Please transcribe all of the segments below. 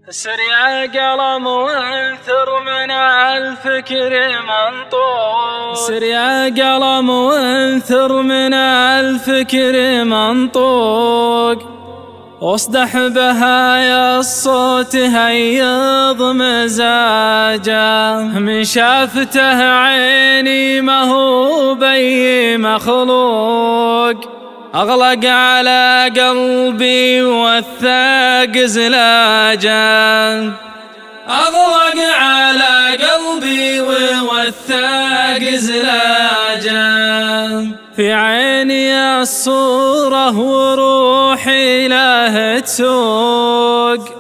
سر يا قلم وانثر من الفكر منطوق، سر يا قلم وانثر من الفكر منطوق، واصدح بهايا الصوت هيض مزاجه، من شافته عيني ما هو بي مخلوق، أغلق على قلبي ووثق زلاجه، أغلق على قلبي ووثق زلاجه، في عيني الصورة وروحي له تسوق،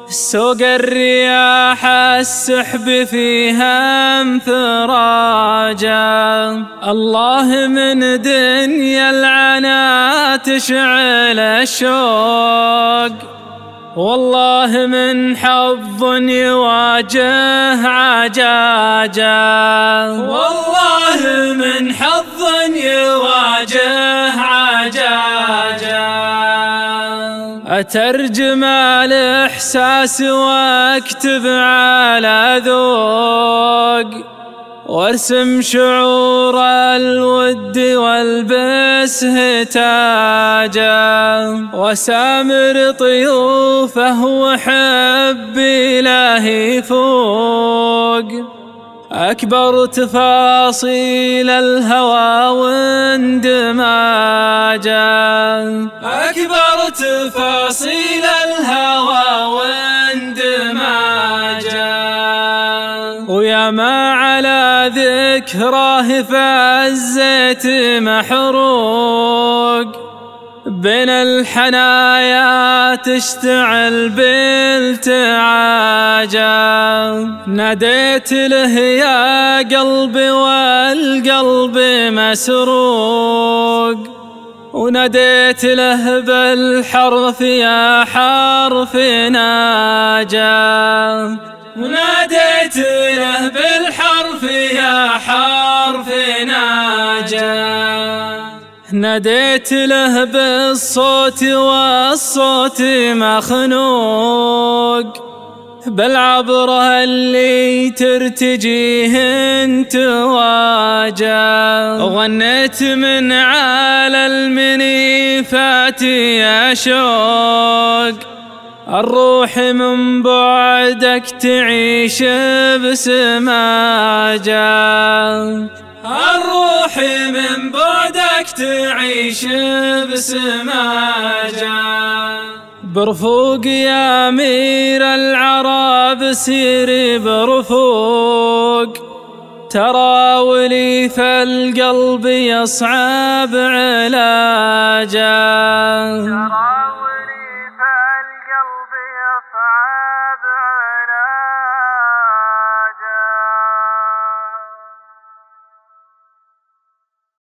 سوق الرياح السحب فيها انفراجا، الله من دنيا العنا تشعل الشوق، والله من حظ يواجه عجاجا، والله من حظ يواجه عجاجا، أترجم الإحساس واكتب على ذوق، وارسم شعور الود والبسه تاجا، وسامر طيوفه وحبي له فوق، أكبر تفاصيل الهوى واندماجا، أكبر تفاصيل الهوى واندماجا، ويا ما على ذكراه فزيت محروق، بين الحنايا تشتعل بالتعاجا، ناديت له يا قلبي والقلب مسروق، وناديت له بالحرف يا حرف ناجا، وناديت له بالحرف يا حرف ناجا، ناديت له بالصوت والصوت مخنوق، بالعبرة اللي ترتجيه انت واجا، غنيت من على المنيفات يا شوق، الروح من بعدك تعيش بسماجا، الروح من بعدك تعيش بسماجا، برفوق يا أمير العرب سيري برفوق، تراولي فالقلب يصعب علاجا.